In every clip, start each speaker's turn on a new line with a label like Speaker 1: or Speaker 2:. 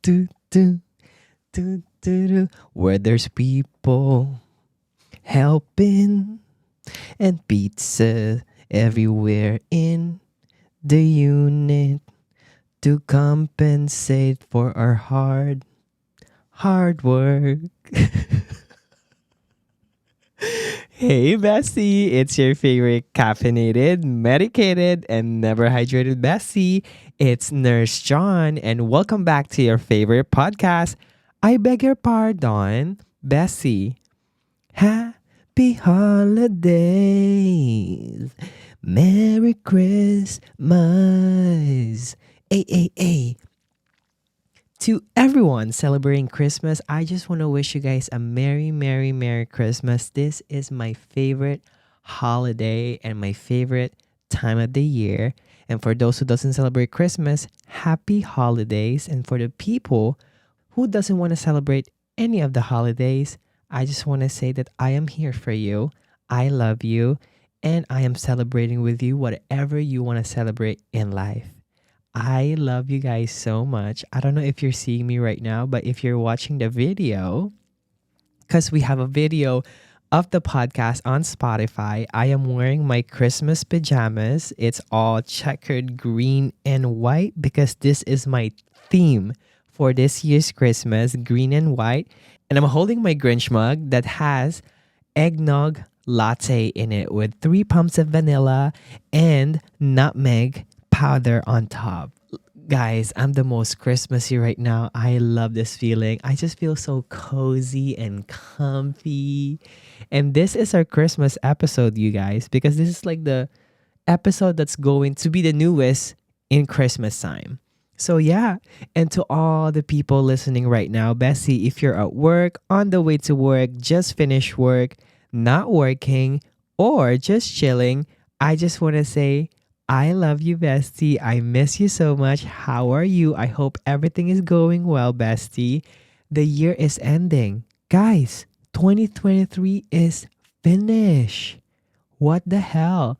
Speaker 1: Do, do, do. Where there's people helping and pizza everywhere in the unit to compensate for our hard work. Hey, bestie, it's your favorite caffeinated, medicated, and never hydrated bestie. It's Nurse John, and welcome back to your favorite podcast. I beg your pardon, bestie. Happy holidays. Merry Christmas. Ay. To everyone celebrating Christmas, I just want to wish you guys a Merry Christmas. This is my favorite holiday and my favorite time of the year. And for those who doesn't celebrate Christmas, happy holidays. And for the people who doesn't want to celebrate any of the holidays, I just want to say that I am here for you. I love you and I am celebrating with you whatever you want to celebrate in life. I love you guys so much. I don't know if you're seeing me right now, but if you're watching the video, because we have a video of the podcast on Spotify, I am wearing my Christmas pajamas. It's all checkered green and white because this is my theme for this year's Christmas, green and white. And I'm holding my Grinch mug that has eggnog latte in it with 3 pumps of vanilla and nutmeg powder on top. Guys, I'm the most Christmassy right now. I love this feeling. I just feel so cozy and comfy. And this is our Christmas episode, you guys, because this is like the episode that's going to be the newest in Christmas time. So yeah, and to all the people listening right now, Bessie, if you're at work, on the way to work, just finished work, not working, or just chilling, I just want to say I love you, bestie. I miss you so much. How are you? I hope everything is going well, bestie. The year is ending. Guys, 2023 is finished. What the hell?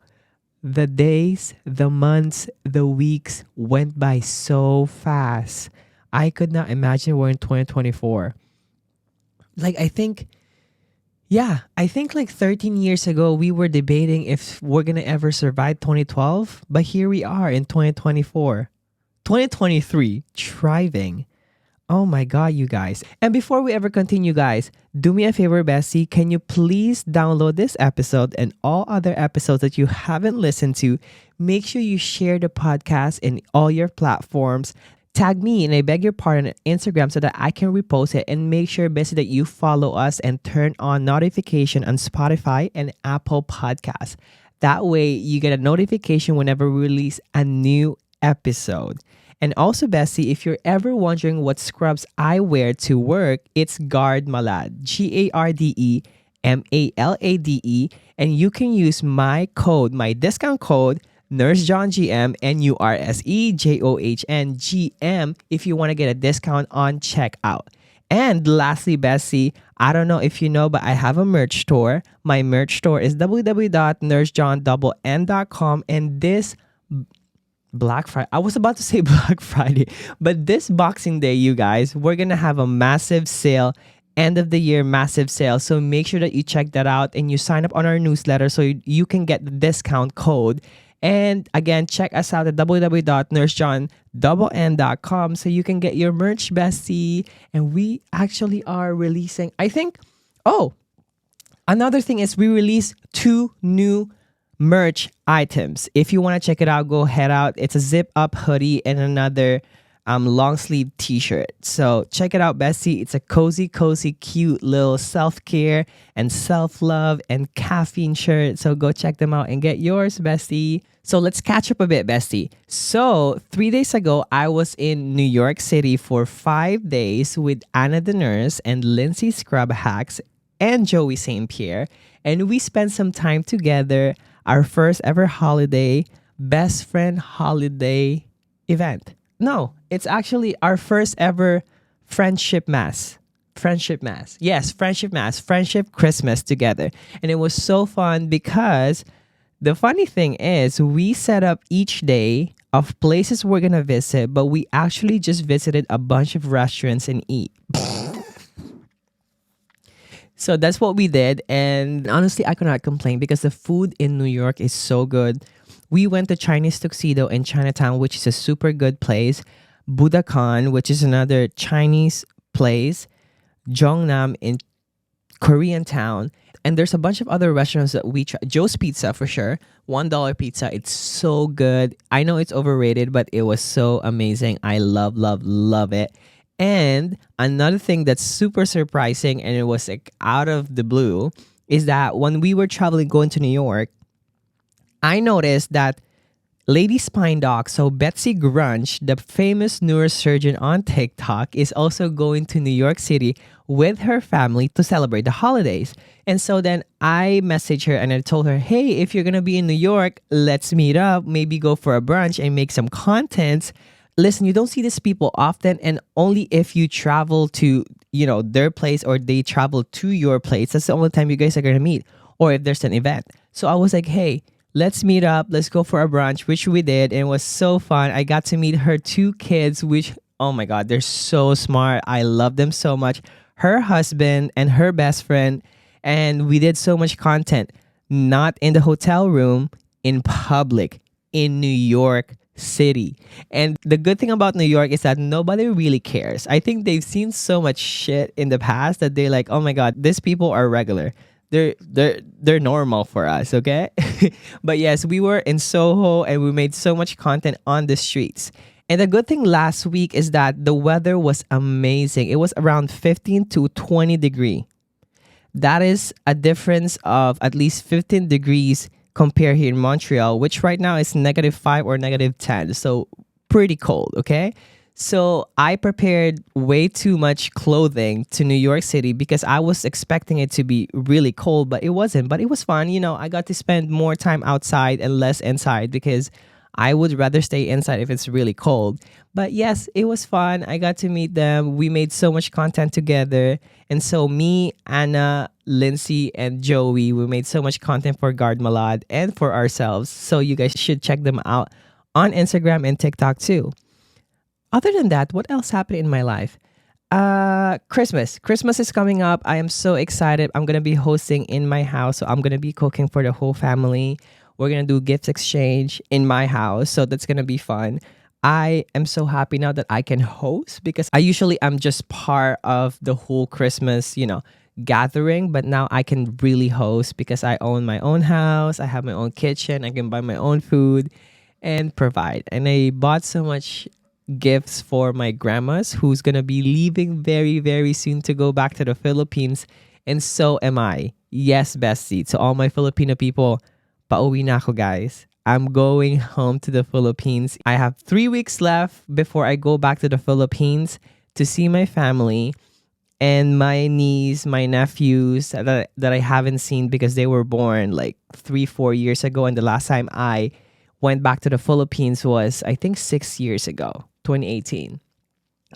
Speaker 1: The days, the months, the weeks went by so fast. I could not imagine we're in 2024. I think like 13 years ago, we were debating if we're going to ever survive 2012. But here we are in 2024, 2023, thriving. Oh my God, you guys. And before we ever continue, guys, do me a favor, Bessie. Can you please download this episode and all other episodes that you haven't listened to? Make sure you share the podcast in all your platforms. Tag me and I beg your pardon on Instagram so that I can repost it, and make sure, Bessie, that you follow us and turn on notification on Spotify and Apple Podcasts. That way you get a notification whenever we release a new episode. And also, Bessie, if you're ever wondering what scrubs I wear to work, it's Guard Malad, GARDE MALADE, and you can use my discount code Nurse John GM, NURSEJOHN if you want to get a discount on checkout. And lastly, Bessie, I don't know if you know, but I have a merch store. My merch store is www.nursejohn.com, and this Black Friday, I was about to say Black Friday, but this Boxing Day, you guys, we're going to have a massive sale, end of the year massive sale. So make sure that you check that out and you sign up on our newsletter so you can get the discount code. And again, check us out at www.nursejohn.com so you can get your merch, bestie. And we actually are releasing, another thing is we release 2 new merch items. If you want to check it out, go head out. It's a zip up hoodie and another long sleeve t-shirt. So check it out, bestie. It's a cozy, cute little self-care and self-love and caffeine shirt. So go check them out and get yours, bestie. So let's catch up a bit, bestie. So 3 days ago, I was in New York City for 5 days with Anna the nurse and Lindsay Scrub Hacks and Joey St. Pierre. And we spent some time together, our first ever holiday, best friend holiday event. No, it's actually our first ever friendship mass. Yes, friendship mass, friendship Christmas together. And it was so fun because the funny thing is we set up each day of places we're gonna visit, but we actually just visited a bunch of restaurants and eat. So that's what we did. And honestly, I cannot complain because the food in New York is so good. We went to Chinese Tuxedo in Chinatown, which is a super good place. Budakan, which is another Chinese place. Jongnam in Korean Town. And there's a bunch of other restaurants that we try. Joe's Pizza for sure. $1 pizza. It's so good. I know it's overrated, but it was so amazing. I love, love, love it. And another thing that's super surprising, and it was like out of the blue, is that when we were traveling going to New York, I noticed that Lady Spine Doc, so Betsy Grunge, the famous neurosurgeon on TikTok, is also going to New York City with her family to celebrate the holidays. And so then I messaged her and I told her, hey, if you're going to be in New York, let's meet up, maybe go for a brunch and make some contents. Listen, you don't see these people often, and only if you travel to, their place or they travel to your place. That's the only time you guys are going to meet, or if there's an event. So I was like, hey, let's meet up. Let's go for a brunch, which we did. And it was so fun. I got to meet her two kids, which, oh my God, they're so smart. I love them so much. Her husband and her best friend. And we did so much content, not in the hotel room, in public, in New York City. And the good thing about New York is that nobody really cares. I think they've seen so much shit in the past that they're like, oh my God, these people are regular. They're normal for us, okay? But yes, we were in Soho and we made so much content on the streets. And the good thing last week is that the weather was amazing. It was around 15 to 20 degree. That is a difference of at least 15 degrees compared here in Montreal, which right now is -5 or -10. So pretty cold, okay? So I prepared way too much clothing to New York City because I was expecting it to be really cold, but it wasn't. But it was fun. I got to spend more time outside and less inside because I would rather stay inside if it's really cold. But yes, it was fun. I got to meet them. We made so much content together. And so me, Anna, Lindsay, and Joey, we made so much content for Guard Malad and for ourselves. So you guys should check them out on Instagram and TikTok too. Other than that, what else happened in my life? Christmas. Christmas is coming up. I am so excited. I'm going to be hosting in my house. So I'm going to be cooking for the whole family. We're going to do gifts exchange in my house. So that's going to be fun. I am so happy now that I can host because I usually am just part of the whole Christmas, gathering. But now I can really host because I own my own house. I have my own kitchen. I can buy my own food and provide. And I bought so much gifts for my grandmas who's gonna be leaving very very soon to go back to the Philippines, and so am I. Yes, bestie, to all my Filipino people, pauwi na ako, guys. I'm going home to the Philippines. I have 3 weeks left before I go back to the Philippines to see my family and my niece, my nephews that I haven't seen because they were born like 3-4 years ago, and the last time I went back to the Philippines was, I think, 6 years ago, 2018.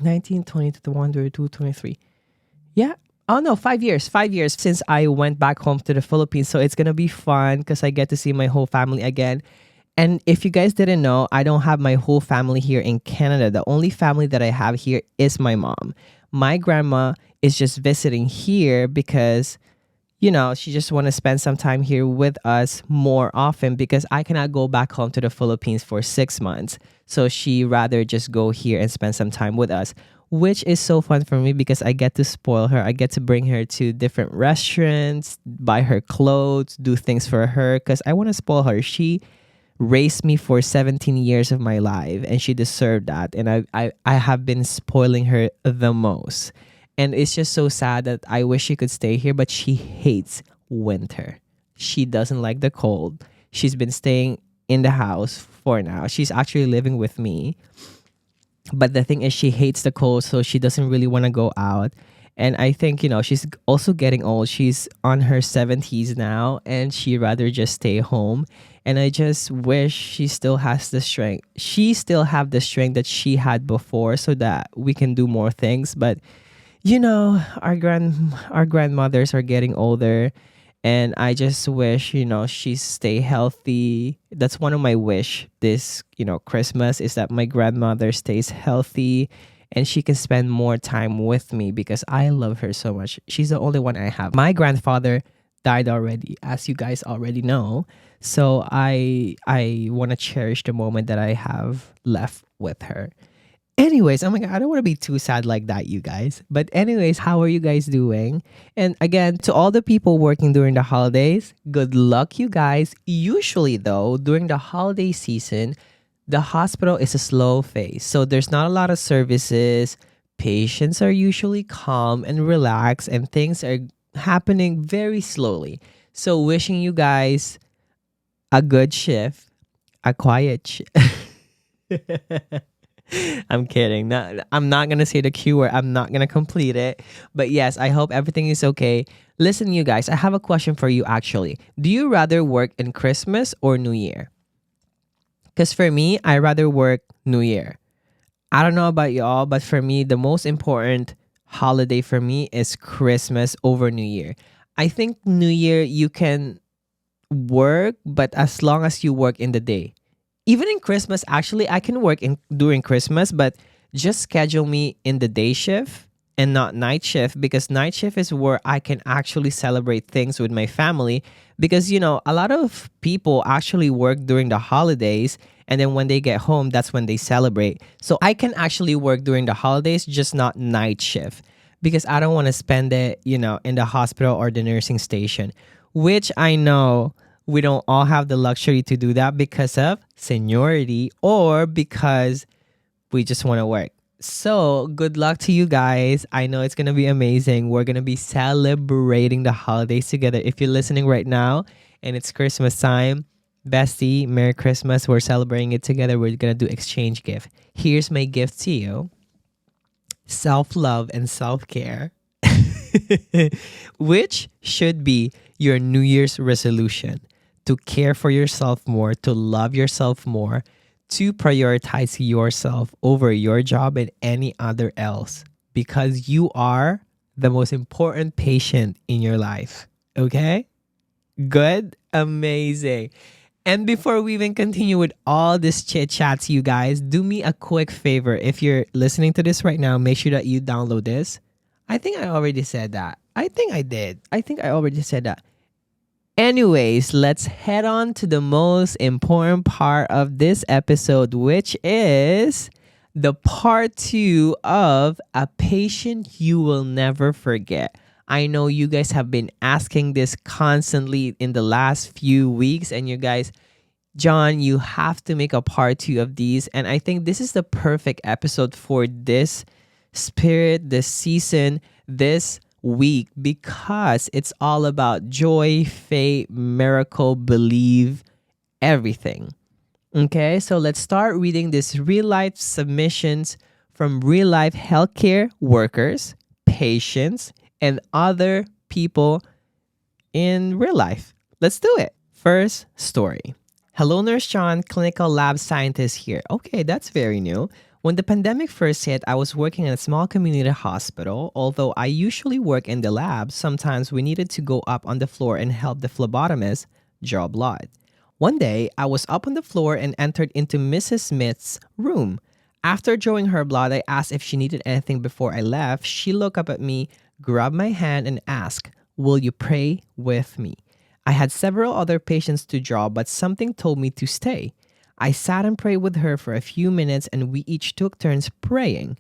Speaker 1: 19, 20, 21, 22, 23. Yeah. Oh no, 5 years. 5 years since I went back home to the Philippines. So it's going to be fun because I get to see my whole family again. And if you guys didn't know, I don't have my whole family here in Canada. The only family that I have here is my mom. My grandma is just visiting here because she just want to spend some time here with us more often because I cannot go back home to the Philippines for 6 months. So she rather just go here and spend some time with us, which is so fun for me because I get to spoil her. I get to bring her to different restaurants, buy her clothes, do things for her because I want to spoil her. She raised me for 17 years of my life and she deserved that. And I have been spoiling her the most. And it's just so sad that I wish she could stay here, but she hates winter. She doesn't like the cold. She's been staying in the house for now. She's actually living with me. But the thing is, she hates the cold, so she doesn't really want to go out. And I think, she's also getting old. She's on her 70s now, and she'd rather just stay home. And I just wish she still has the strength. She still have the strength that she had before so that we can do more things. But our grandmothers are getting older, And I just wish, she stay healthy. That's one of my wish this, Christmas, is that my grandmother stays healthy and she can spend more time with me because I love her so much. She's the only one I have. My grandfather died already, as you guys already know. So I want to cherish the moment that I have left with her. Anyways, oh my god, I don't want to be too sad like that, you guys. But anyways, how are you guys doing? And again, to all the people working during the holidays, good luck, you guys. Usually, though, during the holiday season, the hospital is a slow phase. So there's not a lot of services. Patients are usually calm and relaxed, and things are happening very slowly. So wishing you guys a good shift, a quiet I'm kidding. No, I'm not gonna say the Q word. I'm not gonna complete it. But yes, I hope everything is okay. Listen, you guys, I have a question for you actually. Do you rather work in Christmas or New Year? Because for me, I rather work New Year. I don't know about y'all, but for me, the most important holiday for me is Christmas over New Year. I think New Year you can work, but as long as you work in the day. Even in Christmas, actually, I can work in during Christmas, but just schedule me in the day shift and not night shift, because night shift is where I can actually celebrate things with my family. Because a lot of people actually work during the holidays, and then when they get home, that's when they celebrate. So I can actually work during the holidays, just not night shift, because I don't want to spend it, in the hospital or the nursing station, which I know we don't all have the luxury to do that because of seniority or because we just want to work. So, good luck to you guys. I know it's going to be amazing. We're going to be celebrating the holidays together. If you're listening right now and it's Christmas time, bestie, Merry Christmas. We're celebrating it together. We're going to do exchange gift. Here's my gift to you: self love and self care, which should be your New Year's resolution: to care for yourself more, to love yourself more, to prioritize yourself over your job and any other else, because you are the most important patient in your life. Okay? Good? Amazing. And before we even continue with all this chit chats, you guys, do me a quick favor. If you're listening to this right now, make sure that you download this. I think I already said that. I think I did. I think I already said that. Anyways, let's head on to the most important part of this episode, which is the part 2 of A Patient You Will Never Forget. I know you guys have been asking this constantly in the last few weeks, and you guys, John, you have to make a part 2 of these. And I think this is the perfect episode for this spirit, this season, this week, because it's all about joy, faith, miracle, believe, everything. Okay, so let's start reading these real life submissions from real life healthcare workers, patients, and other people in real life. Let's do it. First story. Hello, Nurse John, clinical lab scientist here. Okay, that's very new. When the pandemic first hit, I was working in a small community hospital. Although I usually work in the lab, sometimes we needed to go up on the floor and help the phlebotomist draw blood. One day, I was up on the floor and entered into Mrs. Smith's room. After drawing her blood, I asked if she needed anything before I left. She looked up at me, grabbed my hand, and asked, "Will you pray with me?" I had several other patients to draw, but something told me to stay. I sat and prayed with her for a few minutes, and we each took turns praying.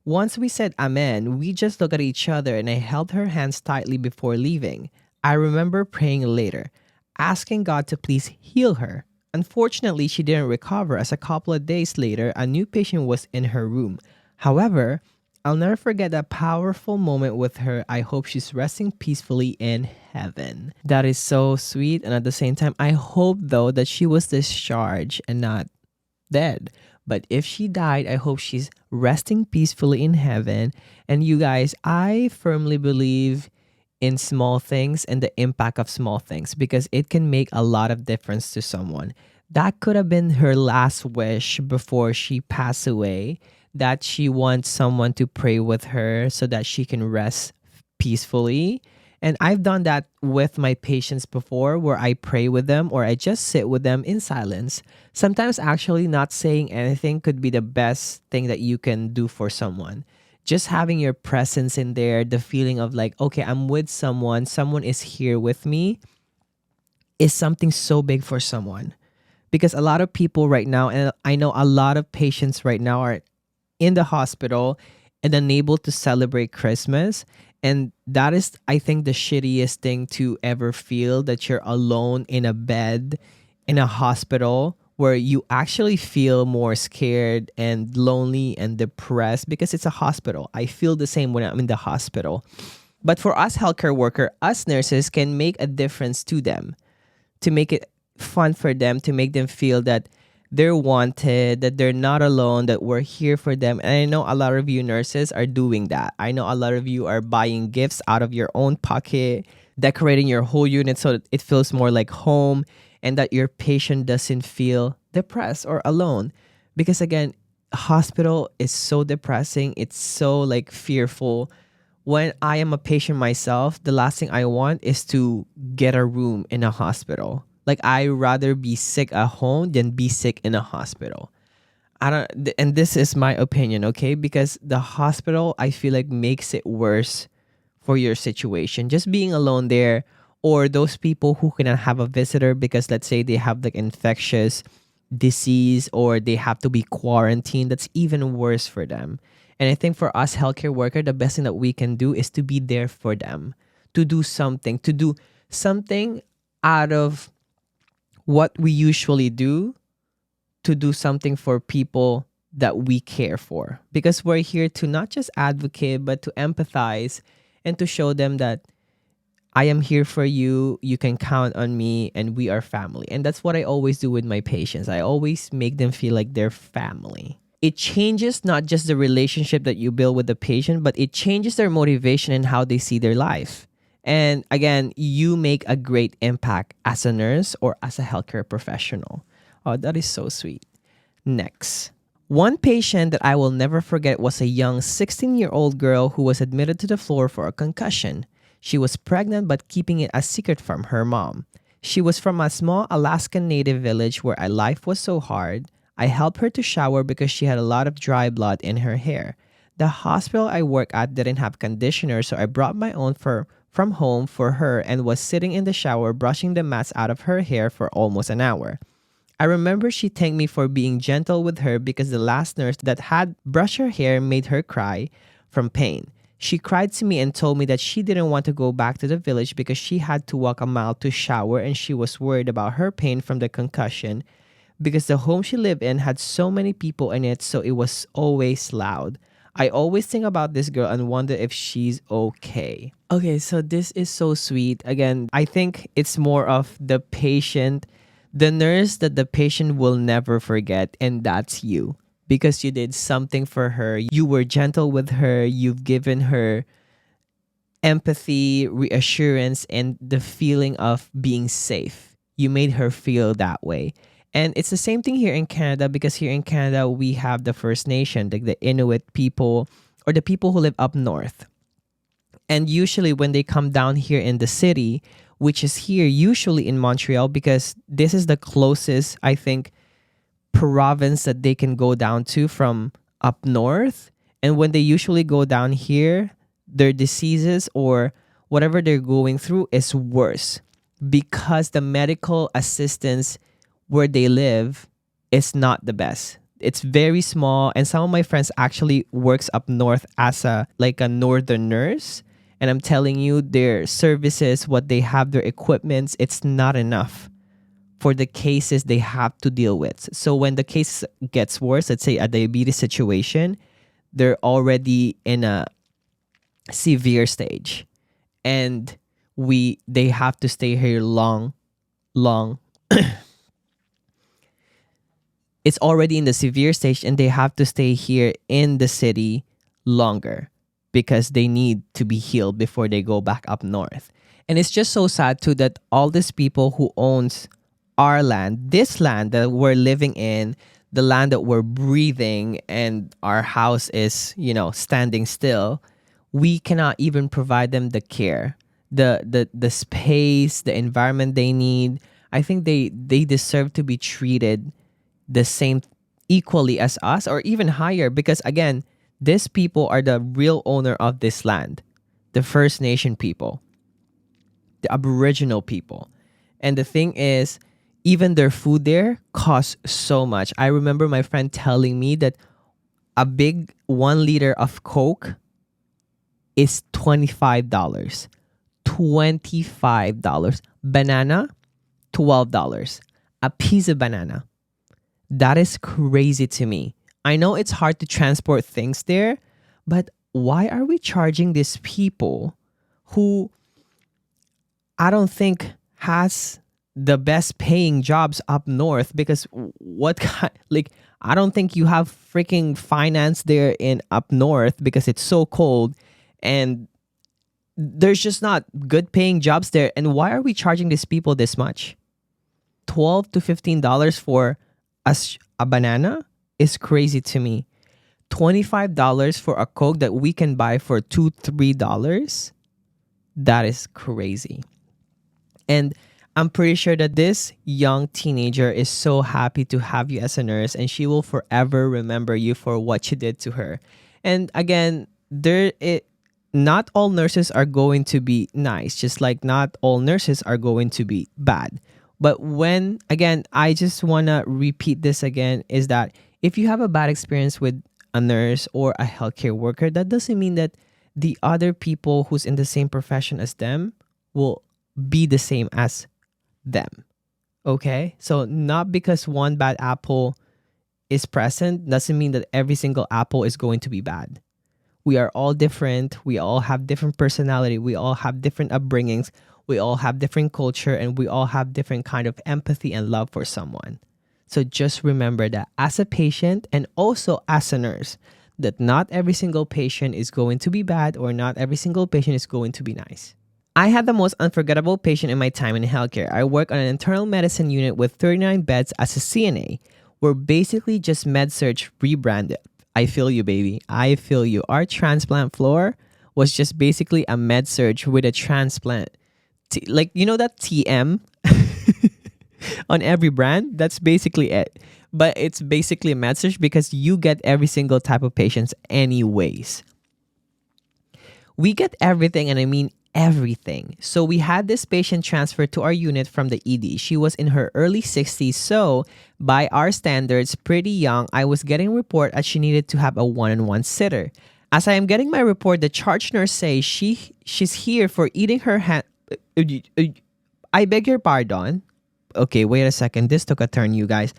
Speaker 1: Once we said Amen, we just looked at each other, and I held her hands tightly before leaving. I remember praying later, asking God to please heal her. Unfortunately, she didn't recover, as a couple of days later, a new patient was in her room. However, I'll never forget that powerful moment with her. I hope she's resting peacefully in heaven. That is so sweet. And at the same time, I hope, though, that she was discharged and not dead. But if she died, I hope she's resting peacefully in heaven. And you guys, I firmly believe in small things and the impact of small things, because it can make a lot of difference to someone. That could have been her last wish before she passed away, that she wants someone to pray with her so that she can rest peacefully. And I've done that with my patients before, where I pray with them or I just sit with them in silence. Sometimes actually not saying anything could be the best thing that you can do for someone. Just having your presence in there, the feeling of like, okay, I'm with someone, someone is here with me, is something so big for someone. Because a lot of people right now, and I know a lot of patients right now are in the hospital and unable to celebrate Christmas. And that is, I think, the shittiest thing to ever feel, that you're alone in a bed in a hospital where you actually feel more scared and lonely and depressed because it's a hospital. I feel the same when I'm in the hospital. But for us healthcare worker, us nurses can make a difference to them, to make it fun for them, to make them feel that they're wanted, that they're not alone, that we're here for them. And I know a lot of you nurses are doing that. I know a lot of you are buying gifts out of your own pocket, decorating your whole unit so that it feels more like home and that your patient doesn't feel depressed or alone. Because again, hospital is so depressing. It's so like fearful. When I am a patient myself, the last thing I want is to get a room in a hospital. Like, I rather be sick at home than be sick in a hospital. And this is my opinion, okay? Because the hospital, I feel like, makes it worse for your situation. Just being alone there, or those people who cannot have a visitor because let's say they have like infectious disease or they have to be quarantined, that's even worse for them. And I think for us healthcare worker, the best thing that we can do is to be there for them, to do something out of what we usually do, to do something for people that we care for. Because we're here to not just advocate, but to empathize and to show them that I am here for you, you can count on me, and we are family. And that's what I always do with my patients. I always make them feel like they're family. It changes not just the relationship that you build with the patient, but it changes their motivation and how they see their life. And again, you make a great impact as a nurse or as a healthcare professional. Oh, that is so sweet. Next. One patient that I will never forget was a young 16-year-old girl who was admitted to the floor for a concussion. She was pregnant but keeping it a secret from her mom. She was from a small Alaskan native village where life was so hard. I helped her to shower because she had a lot of dry blood in her hair. The hospital I work at didn't have conditioner, so I brought my own from home for her and was sitting in the shower brushing the mats out of her hair for almost an hour. I remember she thanked me for being gentle with her because the last nurse that had brushed her hair made her cry from pain. She cried to me and told me that she didn't want to go back to the village because she had to walk a mile to shower and she was worried about her pain from the concussion because the home she lived in had so many people in it, so it was always loud. I always think about this girl and wonder if she's okay. Okay, so this is so sweet. Again, I think it's more of the patient, the nurse that the patient will never forget, and that's you. Because you did something for her. You were gentle with her. You've given her empathy, reassurance, and the feeling of being safe. You made her feel that way. And it's the same thing here in Canada, because here in Canada, we have the First Nation, like the Inuit people or the people who live up north. And usually when they come down here in the city, which is here usually in Montreal, because this is the closest, I think, province that they can go down to from up north. And when they usually go down here, their diseases or whatever they're going through is worse because the medical assistance where they live is not the best. It's very small, and some of my friends actually works up north as a northern nurse, and I'm telling you, their services, what they have, their equipments, it's not enough for the cases they have to deal with. So when the case gets worse, let's say a diabetes situation, they're already in a severe stage, and they have to stay here long. It's already in the severe stage and they have to stay here in the city longer because they need to be healed before they go back up north. And it's just so sad too that all these people who owns our land, this land that we're living in, the land that we're breathing, and our house is, standing still, we cannot even provide them the care the space, the environment they need. I think they deserve to be treated the same, equally as us, or even higher, because again, these people are the real owner of this land, the First Nation people, the Aboriginal people. And the thing is, even their food there costs so much. I remember my friend telling me that a big 1 liter of Coke is $25. $25. Banana, $12. A piece of banana. That is crazy to me. I know it's hard to transport things there, but why are we charging these people who I don't think has the best paying jobs up north? Because what kind, like, I don't think you have freaking finance there in up north because it's so cold and there's just not good paying jobs there. And why are we charging these people this much? $12 to $15 for a banana is crazy to me. $25 for a Coke that we can buy for $2, $3. That is crazy. And I'm pretty sure that this young teenager is so happy to have you as a nurse, and she will forever remember you for what you did to her. And again, not all nurses are going to be nice, just like not all nurses are going to be bad. But when, again, I just want to repeat this again, is that if you have a bad experience with a nurse or a healthcare worker, that doesn't mean that the other people who's in the same profession as them will be the same as them. Okay? So not because one bad apple is present doesn't mean that every single apple is going to be bad. We are all different. We all have different personality. We all have different upbringings. We all have different culture, and we all have different kind of empathy and love for someone. So just remember that as a patient and also as a nurse, that not every single patient is going to be bad, or not every single patient is going to be nice. I had the most unforgettable patient in my time in healthcare. I work on an internal medicine unit with 39 beds as a CNA. We're basically just med-surg rebranded. I feel you, baby. I feel you. Our transplant floor was just basically a med-surg with a transplant. Like, you know that TM on every brand? That's basically it. But it's basically a med-surg because you get every single type of patients anyways. We get everything, and I mean everything. So we had this patient transferred to our unit from the ED. She was in her early 60s, so by our standards, pretty young. I was getting a report that she needed to have a one-on-one sitter. As I am getting my report, the charge nurse says she's here for eating her hand. I beg your pardon. Okay, wait a second. This took a turn, you guys.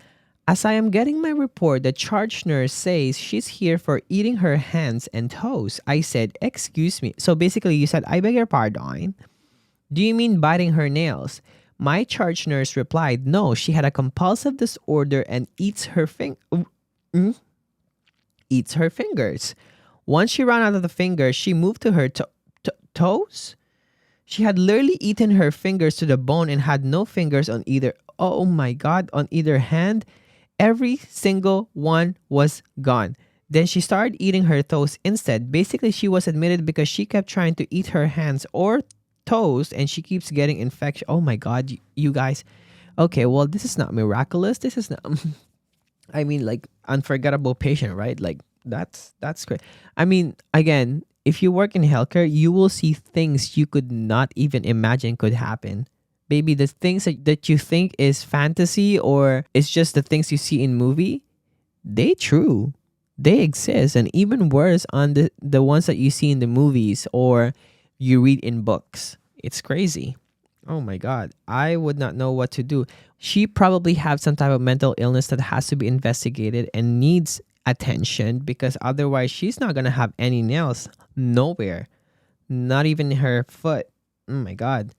Speaker 1: As I am getting my report, the charge nurse says she's here for eating her hands and toes. I said, excuse me. So basically, you said, I beg your pardon. Do you mean biting her nails? My charge nurse replied, no, she had a compulsive disorder and eats her fingers. Once she ran out of the fingers, she moved to her toes. She had literally eaten her fingers to the bone and had no fingers on either. Oh my God, on either hand. Every single one was gone. Then she started eating her toes instead. Basically, she was admitted because she kept trying to eat her hands or toes and she keeps getting infection. Oh my God, you guys. Okay, well, this is not miraculous. This is not, I mean, like, unforgettable patient, right? Like, that's great. I mean, again, if you work in healthcare, you will see things you could not even imagine could happen. Baby, the things that you think is fantasy or it's just the things you see in movie, they true. They exist. And even worse on the ones that you see in the movies or you read in books. It's crazy. Oh my God. I would not know what to do. She probably has some type of mental illness that has to be investigated and needs attention because otherwise she's not going to have any nails nowhere. Not even her foot. Oh my God.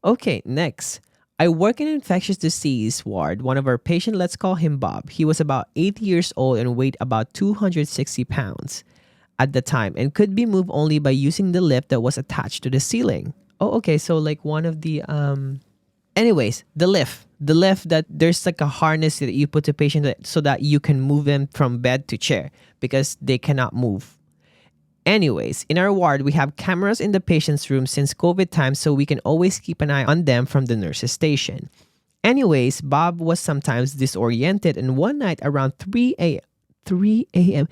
Speaker 1: Okay, next. I work in an infectious disease ward. One of our patients, let's call him Bob. He was about 80 years old and weighed about 260 pounds at the time and could be moved only by using the lift that was attached to the ceiling. Oh, okay. So like one of the anyways, the lift that there's like a harness that you put to patient so that you can move them from bed to chair because they cannot move. Anyways, in our ward, we have cameras in the patient's room since COVID time, so we can always keep an eye on them from the nurse's station. Anyways, Bob was sometimes disoriented, and one night around 3 a.m.,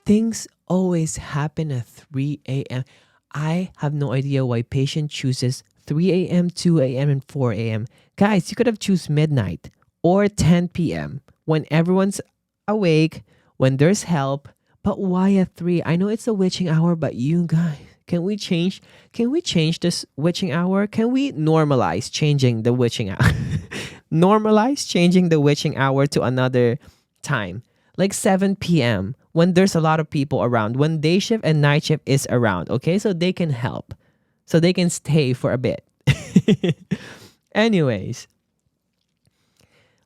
Speaker 1: things always happen at 3 a.m. I have no idea why patient chooses 3 a.m., 2 a.m., and 4 a.m. Guys, you could have choose midnight or 10 p.m. when everyone's awake, when there's help. But why at 3? I know it's a witching hour, but you guys, can we change this witching hour? Can we normalize changing the witching hour? Normalize changing the witching hour to another time. Like 7 p.m. when there's a lot of people around, when day shift and night shift is around, okay? So they can help. So they can stay for a bit. Anyways,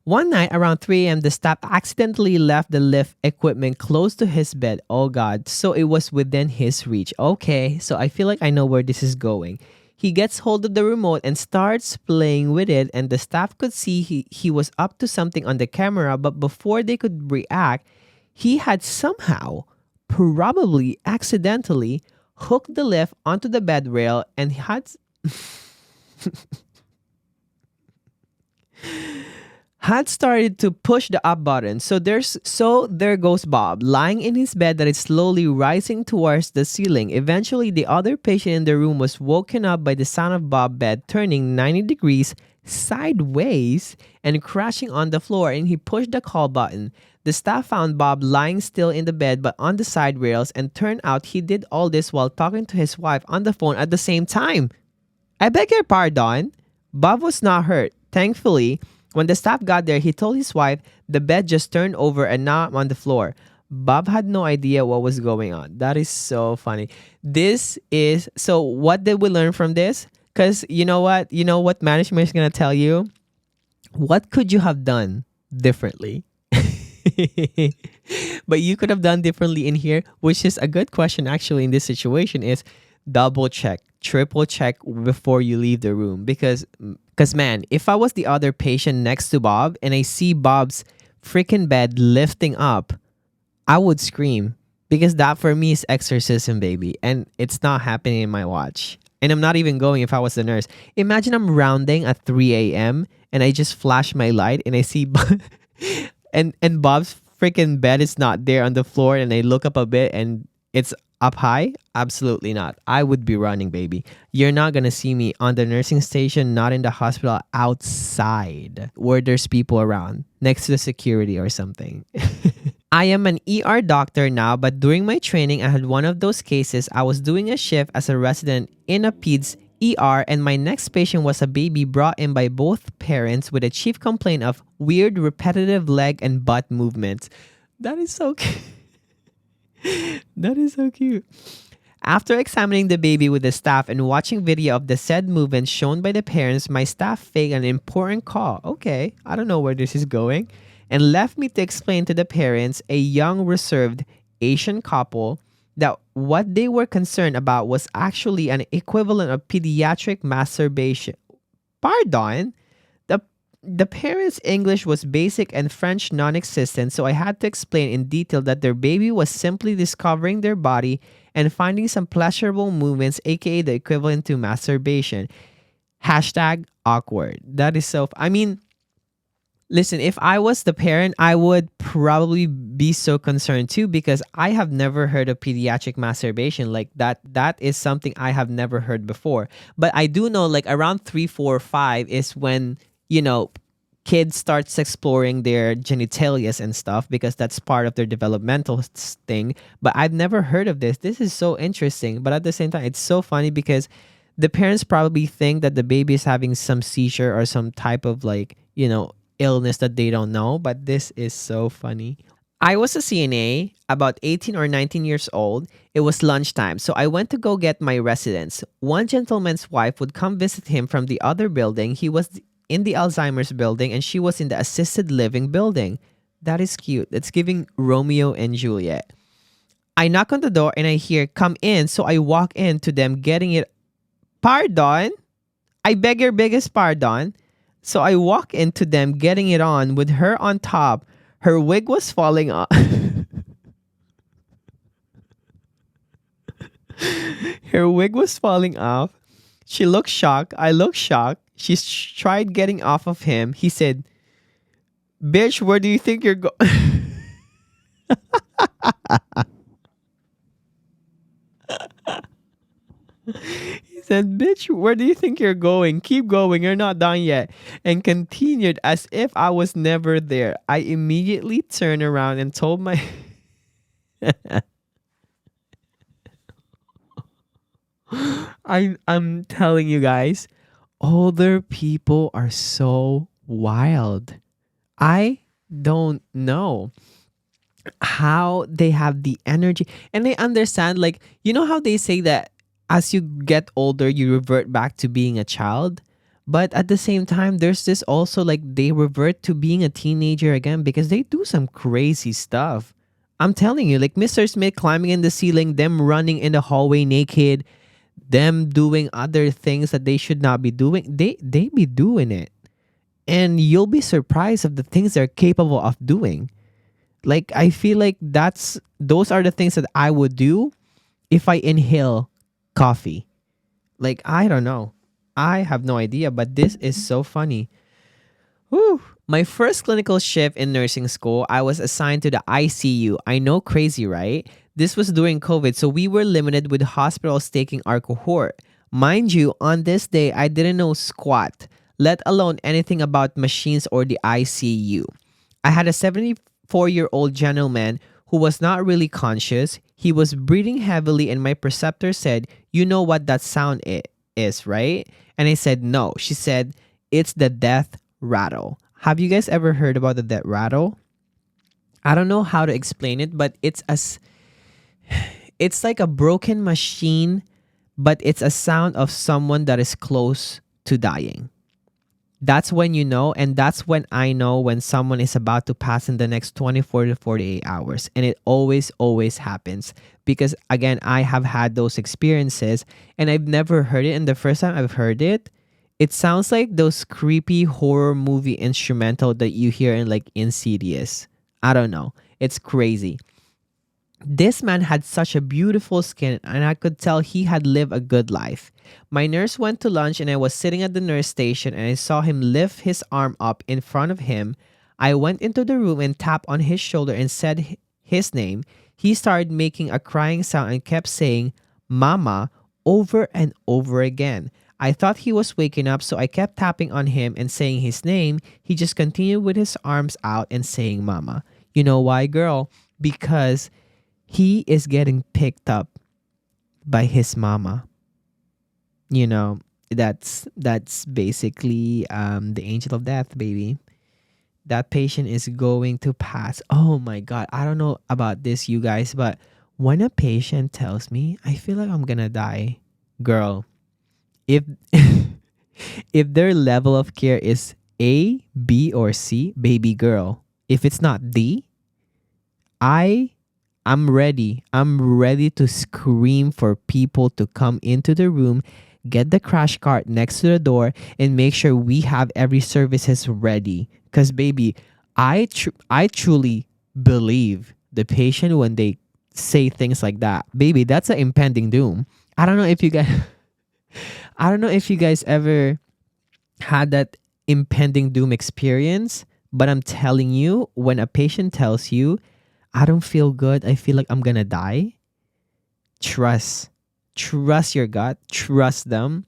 Speaker 1: one night around 3 a.m., the staff accidentally left the lift equipment close to his bed. Oh God. So it was within his reach. Okay. So I feel like I know where this is going. He gets hold of the remote and starts playing with it, and the staff could see he was up to something on the camera, but before they could react, he had somehow, probably accidentally, hooked the lift onto the bed rail and had started to push the up button. So there goes Bob, lying in his bed that is slowly rising towards the ceiling. Eventually, the other patient in the room was woken up by the sound of Bob's bed turning 90 degrees sideways and crashing on the floor, and he pushed the call button. The staff found Bob lying still in the bed but on the side rails, and turned out he did all this while talking to his wife on the phone at the same time. I beg your pardon? Bob was not hurt. Thankfully, when the staff got there, he told his wife the bed just turned over and now I'm on the floor. Bob had no idea what was going on. That is so funny. So what did we learn from this? Because you know what? You know what management is going to tell you? What could you have done differently? But you could have done differently in here, which is a good question actually in this situation, is double check, triple check before you leave the room. Because man, if I was the other patient next to Bob and I see Bob's freaking bed lifting up, I would scream, because that for me is exorcism, baby, and it's not happening in my watch. And I'm not even going if I was the nurse. Imagine I'm rounding at 3 a.m. and I just flash my light and I see and Bob's freaking bed is not there on the floor, and I look up a bit and it's up high. Absolutely not. I would be running, baby. You're not gonna see me on the nursing station, not in the hospital, outside where there's people around, next to the security or something. I am an ER doctor now, but during my training, I had one of those cases. I was doing a shift as a resident in a peds ER, and my next patient was a baby brought in by both parents with a chief complaint of weird repetitive leg and butt movements. That is so cute. That is so cute. After examining the baby with the staff and watching video of the said movements shown by the parents, my staff faked an important call. Okay, I don't know where this is going. And left me to explain to the parents, a young reserved Asian couple, that what they were concerned about was actually an equivalent of pediatric masturbation. Pardon? The parents' English was basic and French non-existent, so I had to explain in detail that their baby was simply discovering their body and finding some pleasurable movements, aka the equivalent to masturbation. Hashtag awkward. That is so... I mean, listen, if I was the parent, I would probably be so concerned too, because I have never heard of pediatric masturbation. Like that is something I have never heard before. But I do know like around 3, 4, 5 is when, you know, kids starts exploring their genitalias and stuff, because that's part of their developmental thing. But I've never heard of this. This is so interesting. But at the same time, it's so funny because the parents probably think that the baby is having some seizure or some type of like, you know, illness that they don't know. But this is so funny. I was a CNA, about 18 or 19 years old. It was lunchtime, so I went to go get my residents. One gentleman's wife would come visit him from the other building. He was in the Alzheimer's building and she was in the assisted living building. That is cute. That's giving Romeo and Juliet. I knock on the door and I hear, "Come in." So I walk in to them getting it. Pardon? I beg your biggest pardon. So I walk into them getting it on with her on top. Her wig was falling off. Her wig was falling off. She looked shocked. I looked shocked. She tried getting off of him. He said, "Bitch, where do you think you're going?" He said, "Bitch, where do you think you're going? Keep going. You're not done yet." And continued as if I was never there. I immediately turned around and told my I'm telling you guys, older people are so wild. I don't know how they have the energy, and they understand, like, you know how they say that as you get older you revert back to being a child, but at the same time there's this also, like, they revert to being a teenager again because they do some crazy stuff. I'm telling you, like Mr. Smith climbing in the ceiling, them running in the hallway naked, them doing other things that they should not be doing. They be doing it, and you'll be surprised of the things they're capable of doing. Like, I feel like those are the things that I would do if I inhale coffee. Like, I don't know. I have no idea, but this is so funny. Whew. My first clinical shift in nursing school, I was assigned to the ICU. I know, crazy, right? This was during COVID, so we were limited with hospitals taking our cohort. Mind you, on this day, I didn't know squat, let alone anything about machines or the ICU. I had a 74-year-old gentleman who was not really conscious. He was breathing heavily, and my preceptor said, "You know what that sound is, right?" And I said, "No." She said, "It's the death rattle." Have you guys ever heard about the death rattle? I don't know how to explain it, but it's like a broken machine, but it's a sound of someone that is close to dying. That's when you know, and that's when I know when someone is about to pass in the next 24 to 48 hours. And it always happens because, again, I have had those experiences and I've never heard it. And the first time I've heard it, it sounds like those creepy horror movie instrumental that you hear in, like, Insidious. I don't know. It's crazy. This man had such a beautiful skin, and I could tell he had lived a good life. My nurse went to lunch, and I was sitting at the nurse station, and I saw him lift his arm up in front of him. I went into the room and tapped on his shoulder and said his name. He started making a crying sound and kept saying, "Mama," over and over again. I thought he was waking up, so I kept tapping on him and saying his name. He just continued with his arms out and saying, "Mama." You know why, girl? Because he is getting picked up by his mama. You know, that's basically the angel of death, baby. That patient is going to pass. Oh my god, I don't know about this, you guys, but when a patient tells me I feel like I'm gonna die, girl, if if their level of care is A, B, or C, baby girl, if it's not D, I I'm ready. I'm ready to scream for people to come into the room, get the crash cart next to the door, and make sure we have every services ready. Cause baby, I truly believe the patient when they say things like that. Baby, that's an impending doom. I don't know if you guys I don't know if you guys ever had that impending doom experience, but I'm telling you, when a patient tells you, "I don't feel good, I feel like I'm gonna die," trust. Trust your gut, trust them,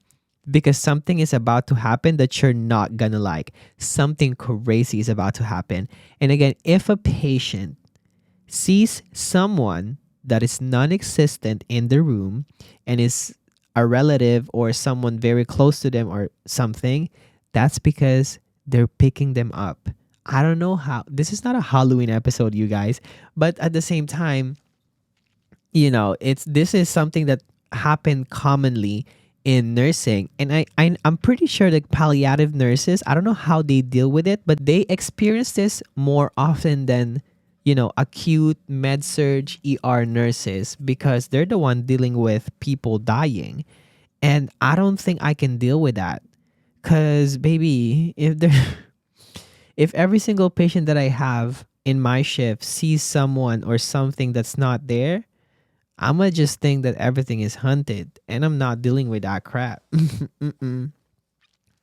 Speaker 1: because something is about to happen that you're not gonna like. Something crazy is about to happen. And again, if a patient sees someone that is non existent in the room and is a relative or someone very close to them or something, that's because they're picking them up. I don't know how. This is not a Halloween episode, you guys, but at the same time, it's this is something that happened commonly in nursing, and I'm pretty sure that palliative nurses, I don't know how they deal with it, but they experience this more often than acute med surge ER nurses, because they're the one dealing with people dying, and I don't think I can deal with that. Cause baby, if there if every single patient that I have in my shift sees someone or something that's not there, I'ma just think that everything is haunted, and I'm not dealing with that crap. Mm-mm.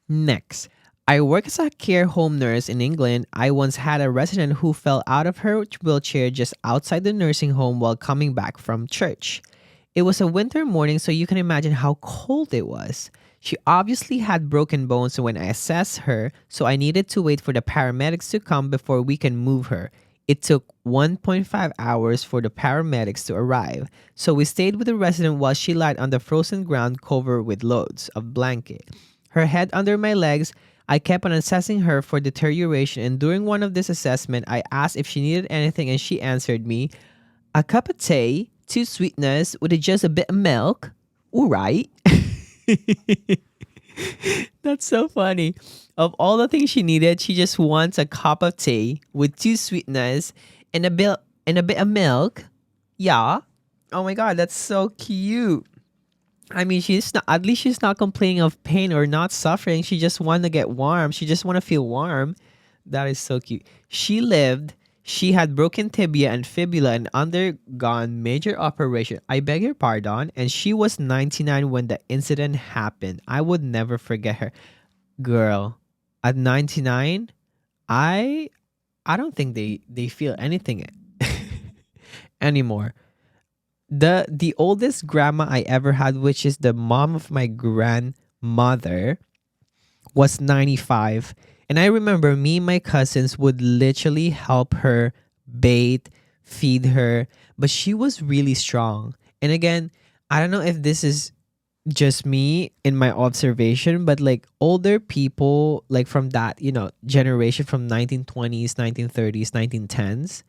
Speaker 1: Next, I work as a care home nurse in England. I once had a resident who fell out of her wheelchair just outside the nursing home while coming back from church. It was a winter morning, so you can imagine how cold it was. She obviously had broken bones when I assessed her, so I needed to wait for the paramedics to come before we can move her. It took 1.5 hours for the paramedics to arrive, so we stayed with the resident while she lied on the frozen ground covered with loads of blanket. Her head under my legs, I kept on assessing her for deterioration, and during one of this assessment, I asked if she needed anything, and she answered me, a cup of tea, two sweeteners with just a bit of milk. All right. That's so funny. Of all the things she needed, she just wants a cup of tea with two sweeteners and a bit of milk. Yeah. Oh my god, that's so cute. I mean, she's not, at least she's not complaining of pain or not suffering. She just want to get warm. She just want to feel warm. That is so cute. She had broken tibia and fibula and undergone major operation. I beg your pardon. And she was 99 when the incident happened. I would never forget her. Girl, at 99, I I don't think they feel anything anymore. The oldest grandma I ever had, which is the mom of my grandmother, was 95. And I remember me and my cousins would literally help her bathe, feed her, but she was really strong. And again, I don't know if this is just me in my observation, but like older people, like from that, generation from 1920s, 1930s, 1910s,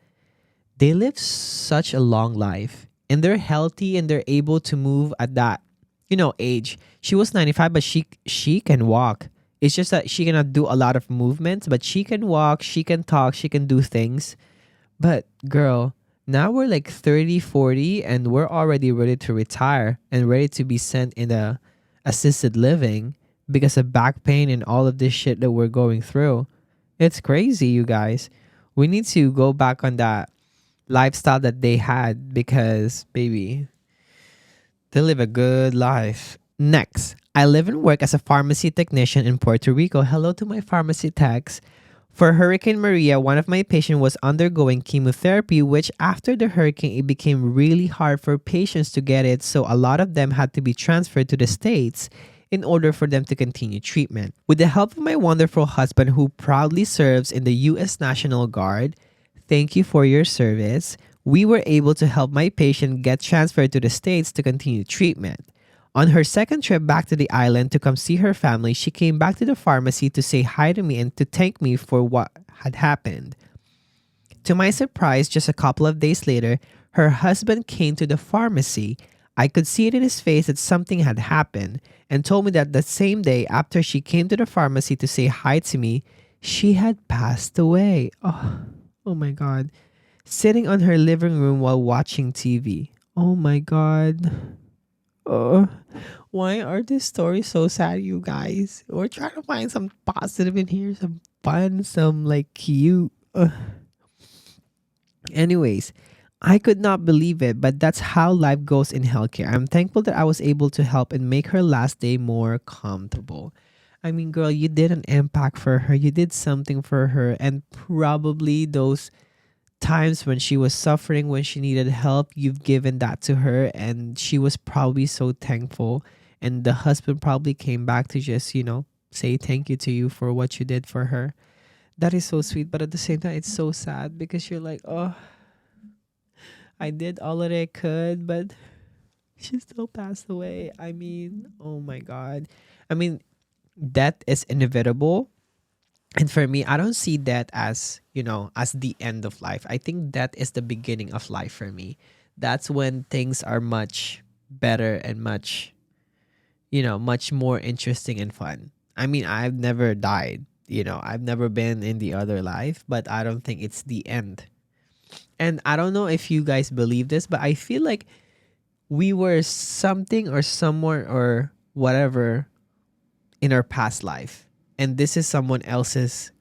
Speaker 1: they live such a long life and they're healthy and they're able to move at that age. She was 95, but she can walk. It's just that she cannot do a lot of movements, but she can walk, she can talk, she can do things. But girl, now we're like 30, 40, and we're already ready to retire and ready to be sent in a assisted living because of back pain and all of this shit that we're going through. It's crazy, you guys. We need to go back on that lifestyle that they had because, baby, they live a good life. Next, I live and work as a pharmacy technician in Puerto Rico. Hello to my pharmacy techs. For Hurricane Maria, one of my patients was undergoing chemotherapy, which after the hurricane, it became really hard for patients to get it, so a lot of them had to be transferred to the States in order for them to continue treatment. With the help of my wonderful husband, who proudly serves in the U.S. National Guard, thank you for your service, we were able to help my patient get transferred to the States to continue treatment. On her second trip back to the island to come see her family, she came back to the pharmacy to say hi to me and to thank me for what had happened. To my surprise, just a couple of days later, her husband came to the pharmacy. I could see it in his face that something had happened and told me that the same day after she came to the pharmacy to say hi to me, she had passed away. Oh my God. Sitting on her living room while watching TV. Oh my God. Uh, why are these stories so sad, you guys? We're trying to find some positive in here, some fun, some like cute. Anyways, I could not believe it, but that's how life goes in healthcare. I'm thankful that I was able to help and make her last day more comfortable. I mean, girl, you did an impact for her. You did something for her, and probably those times when she was suffering, when she needed help, you've given that to her, and she was probably so thankful. And the husband probably came back to just, say thank you to you for what you did for her. That is so sweet, but at the same time, it's so sad because you're like, oh, I did all that I could, but she still passed away. I mean, oh my God. I mean, death is inevitable. And for me, I don't see that as, as the end of life. I think that is the beginning of life for me. That's when things are much better and much, much more interesting and fun. I mean, I've never died, I've never been in the other life, but I don't think it's the end. And I don't know if you guys believe this, but I feel like we were something or someone or whatever in our past life. And this is someone else's,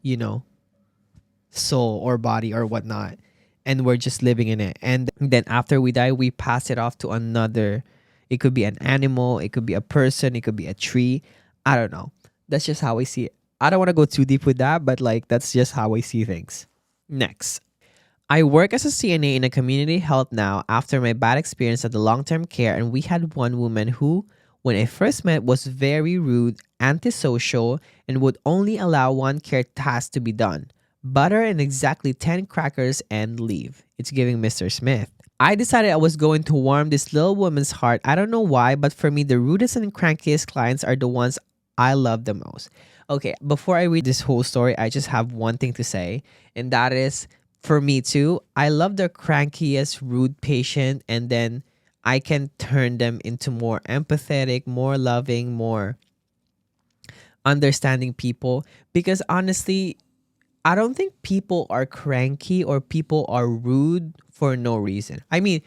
Speaker 1: soul or body or whatnot. and we're just living in it. And then after we die, we pass it off to another. It could be an animal, it could be a person, it could be a tree. I don't know. That's just how I see it. I don't want to go too deep with that, but like that's just how I see things. Next. I work as a CNA in a community health now after my bad experience at the long-term care, and we had one woman who, when I first met, was very rude, antisocial, and would only allow one care task to be done. Butter and exactly 10 crackers and leave. It's giving Mr. Smith. I decided I was going to warm this little woman's heart. I don't know why, but for me, the rudest and crankiest clients are the ones I love the most. Okay, before I read this whole story, I just have one thing to say, and that is for me too. I love the crankiest, rude patient, and then I can turn them into more empathetic, more loving, more understanding people. Because honestly, I don't think people are cranky or people are rude for no reason. I mean,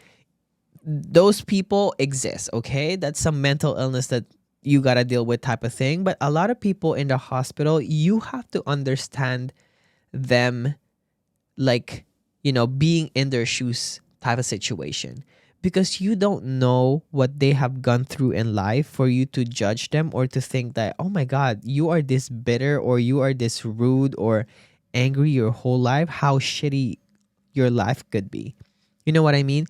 Speaker 1: those people exist, okay? That's some mental illness that you gotta deal with type of thing. But a lot of people in the hospital, you have to understand them, like, being in their shoes type of situation, because you don't know what they have gone through in life for you to judge them or to think that, oh my God, you are this bitter or you are this rude or angry your whole life. How shitty your life could be. You know what I mean?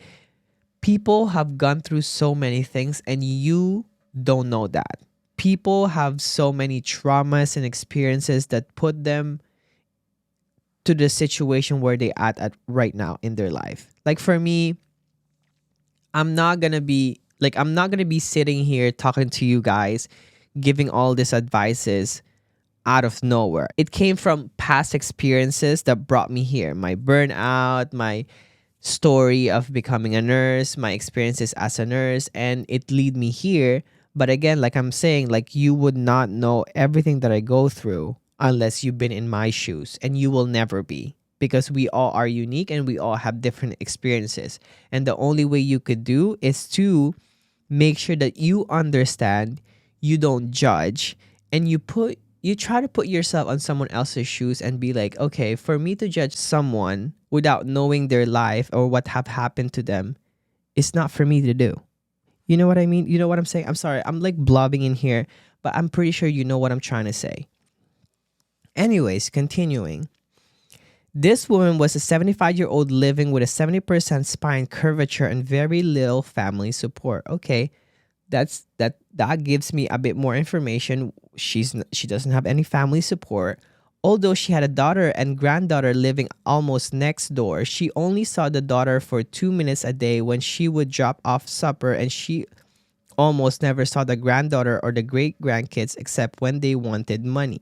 Speaker 1: People have gone through so many things and you don't know that. People have so many traumas and experiences that put them to the situation where they at right now in their life. Like for me, I'm not gonna be sitting here talking to you guys, giving all these advices out of nowhere. It came from past experiences that brought me here. My burnout, my story of becoming a nurse, my experiences as a nurse, and it lead me here. But again, like I'm saying, like you would not know everything that I go through unless you've been in my shoes, and you will never be, because we all are unique and we all have different experiences. And the only way you could do is to make sure that you understand, you don't judge, and you try to put yourself on someone else's shoes and be like, okay, for me to judge someone without knowing their life or what have happened to them, it's not for me to do. You know what I mean? You know what I'm saying? I'm sorry, I'm like blobbing in here, but I'm pretty sure you know what I'm trying to say. Anyways, continuing. This woman was a 75-year-old living with a 70% spine curvature and very little family support. Okay, that gives me a bit more information. She doesn't have any family support. Although she had a daughter and granddaughter living almost next door, she only saw the daughter for 2 minutes a day when she would drop off supper, and she almost never saw the granddaughter or the great grandkids except when they wanted money.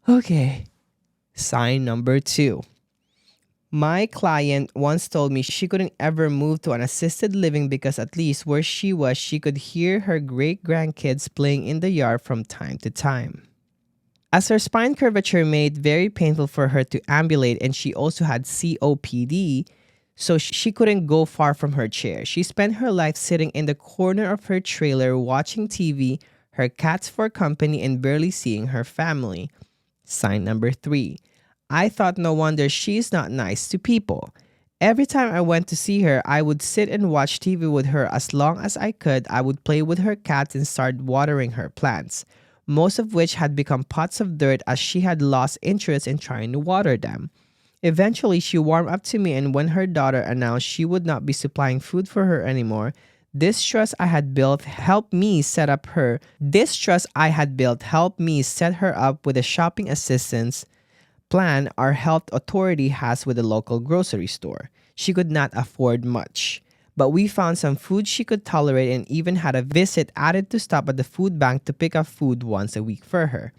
Speaker 1: Okay. Sign number 2. My client once told me she couldn't ever move to an assisted living because at least where she was, she could hear her great grandkids playing in the yard from time to time. As her spine curvature made very painful for her to ambulate, and she also had COPD, so she couldn't go far from her chair. She spent her life sitting in the corner of her trailer watching TV, her cats for company, and barely seeing her family. Sign number 3. I thought no wonder she's not nice to people. Every time I went to see her, I would sit and watch TV with her as long as I could. I would play with her cats and start watering her plants, most of which had become pots of dirt as she had lost interest in trying to water them. Eventually, she warmed up to me, and when her daughter announced she would not be supplying food for her anymore, this trust I had built helped me set her up with a shopping assistance plan our health authority has with the local grocery store. She could not afford much, but we found some food she could tolerate and even had a visit added to stop at the food bank to pick up food once a week for her.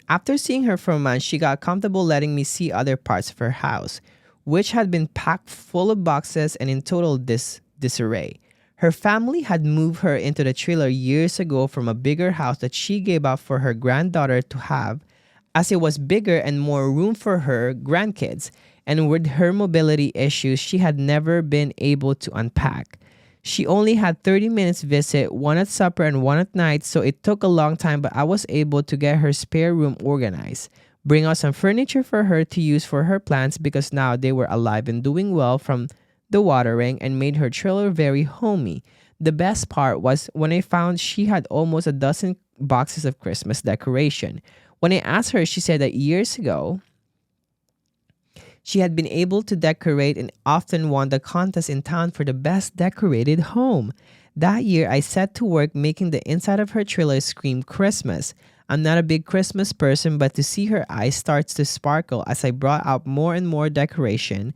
Speaker 1: After seeing her for a month, she got comfortable letting me see other parts of her house, which had been packed full of boxes and in total disarray. Her family had moved her into the trailer years ago from a bigger house that she gave up for her granddaughter to have, as it was bigger and more room for her grandkids. And with her mobility issues, she had never been able to unpack. She only had 30 minutes visit, one at supper and one at night, so it took a long time, but I was able to get her spare room organized. bring out some furniture for her to use for her plants because now they were alive and doing well from the watering, and made her trailer very homey. The best part was when I found she had almost a dozen boxes of Christmas decoration. When I asked her, she said that years ago, she had been able to decorate and often won the contest in town for the best decorated home. That year, I set to work making the inside of her trailer scream Christmas. I'm not a big Christmas person, but to see her eyes start to sparkle as I brought out more and more decoration,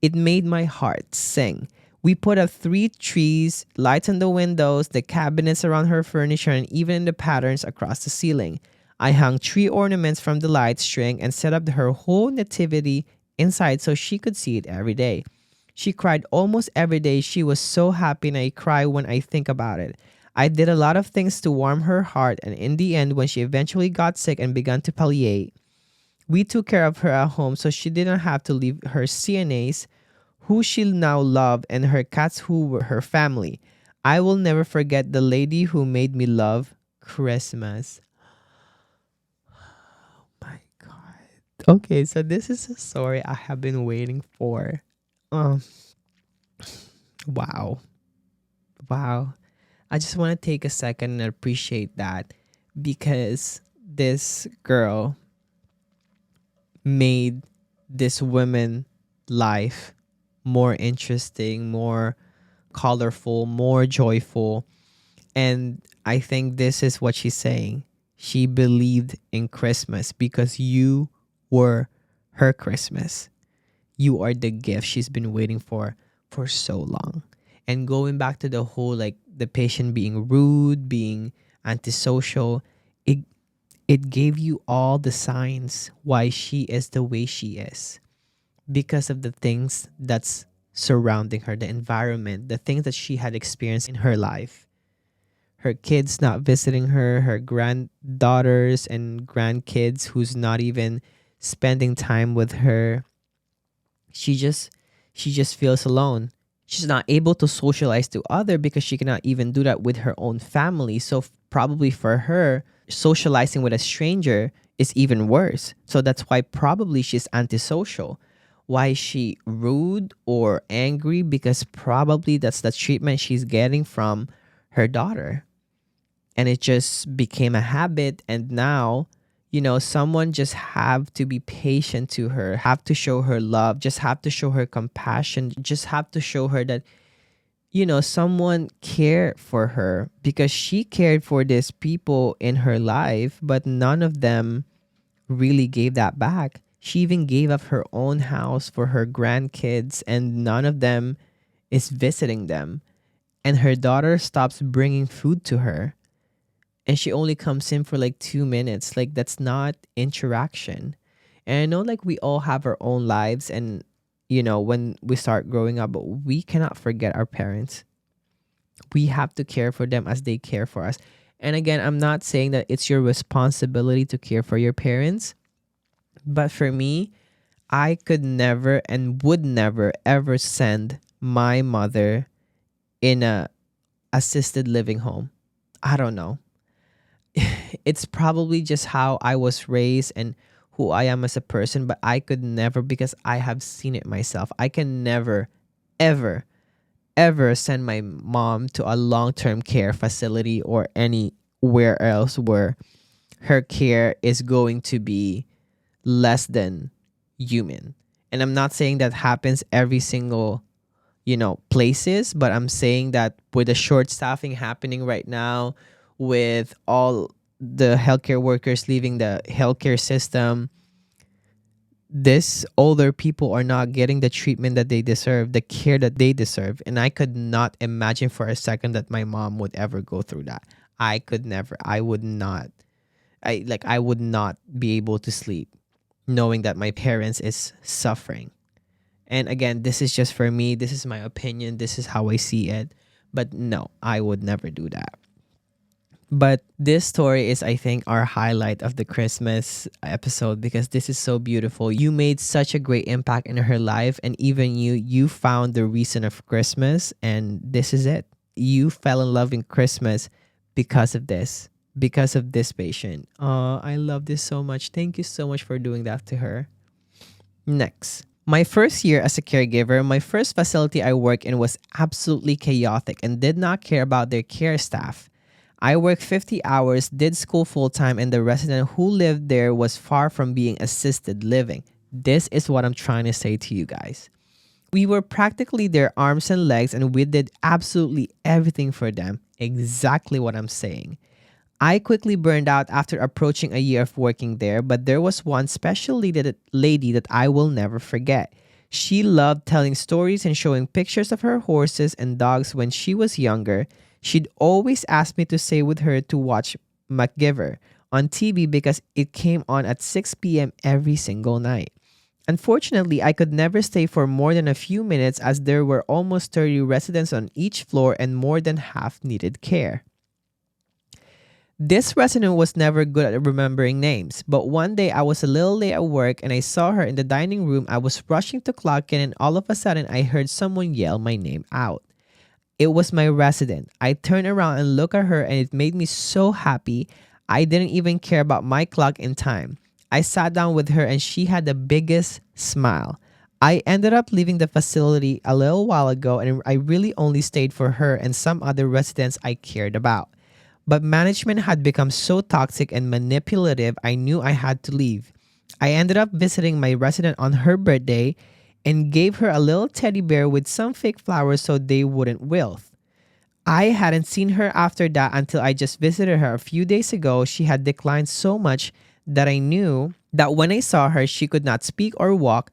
Speaker 1: it made my heart sing. We put up 3 trees, lights on the windows, the cabinets around her furniture, and even the patterns across the ceiling. I hung tree ornaments from the light string and set up her whole nativity inside so she could see it every day. She cried almost every day. She was so happy, and I cry when I think about it. I did a lot of things to warm her heart, and in the end, when she eventually got sick and began to palliate, we took care of her at home so she didn't have to leave her CNAs, who she now loved, and her cats, who were her family. I will never forget the lady who made me love Christmas. My God. Okay, so this is a story I have been waiting for. Um, wow. Wow. I just want to take a second and appreciate that, because this girl made this woman life more interesting, more colorful, more joyful. And I think this is what she's saying. She believed in Christmas because you were her Christmas. You are the gift she's been waiting for so long. And going back to the whole, like, the patient being rude, being antisocial, it it gave you all the signs why she is the way she is, because of the things that's surrounding her, the environment, the things that she had experienced in her life. Her kids not visiting her, her granddaughters and grandkids who's not even spending time with her. She just feels alone. She's not able to socialize to other because she cannot even do that with her own family. So probably for her, socializing with a stranger is even worse. So that's why probably she's antisocial. Why is she rude or angry? Because probably that's the treatment she's getting from her daughter. And it just became a habit, and now, someone just have to be patient to her, have to show her love, just have to show her compassion, just have to show her that, someone cared for her, because she cared for these people in her life, but none of them really gave that back. She even gave up her own house for her grandkids, and none of them is visiting them. And her daughter stops bringing food to her, and she only comes in for like 2 minutes. Like, that's not interaction. And I know, like, we all have our own lives, and when we start growing up, but we cannot forget our parents. We have to care for them as they care for us. And again, I'm not saying that it's your responsibility to care for your parents, but for me, I could never and would never ever send my mother in a assisted living home. I don't know. It's probably just how I was raised and who I am as a person, but I could never, because I have seen it myself. I can never, ever, ever send my mom to a long-term care facility or anywhere else where her care is going to be less than human. And I'm not saying that happens every single, places, but I'm saying that with the short staffing happening right now, with all the healthcare workers leaving the healthcare system, this older people are not getting the treatment that they deserve, the care that they deserve. And I could not imagine for a second that my mom would ever go through that. I could never. I would not. I would not be able to sleep knowing that my parents is suffering. And again, this is just for me. This is my opinion. This is how I see it. But no, I would never do that. But this story is, I think, our highlight of the Christmas episode, because this is so beautiful. You made such a great impact in her life, and even you found the reason of Christmas, and this is it. You fell in love in Christmas because of this, because of this patient. I love this so much. Thank you so much for doing that to her. Next. My first year as a caregiver, my first facility I worked in was absolutely chaotic and did not care about their care staff. I worked 50 hours, did school full time, and the resident who lived there was far from being assisted living. This is what I'm trying to say to you guys. We were practically their arms and legs, and we did absolutely everything for them. Exactly what I'm saying. I quickly burned out after approaching a year of working there, but there was one special lady that I will never forget. She loved telling stories and showing pictures of her horses and dogs when she was younger. She'd always ask me to stay with her to watch MacGyver on TV because it came on at 6 p.m. every single night. Unfortunately, I could never stay for more than a few minutes as there were almost 30 residents on each floor and more than half needed care. This resident was never good at remembering names, but one day I was a little late at work and I saw her in the dining room. I was rushing to clock in and all of a sudden I heard someone yell my name out. It was my resident. I turned around and looked at her and it made me so happy. I didn't even care about my clock in time. I sat down with her and she had the biggest smile. I ended up leaving the facility a little while ago and I really only stayed for her and some other residents I cared about. But management had become so toxic and manipulative, I knew I had to leave. I ended up visiting my resident on her birthday and gave her a little teddy bear with some fake flowers so they wouldn't wilt. I hadn't seen her after that until I just visited her a few days ago. She had declined so much that I knew that when I saw her, she could not speak or walk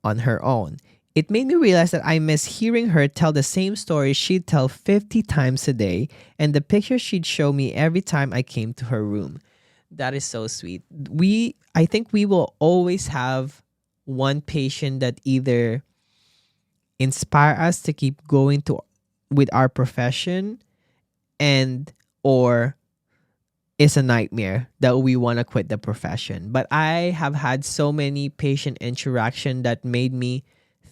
Speaker 1: on her own. It made me realize that I miss hearing her tell the same story she'd tell 50 times a day and the pictures she'd show me every time I came to her room. That is so sweet. I think we will always have one patient that either inspire us to keep going to with our profession and or is a nightmare that we want to quit the profession. But I have had so many patient interaction that made me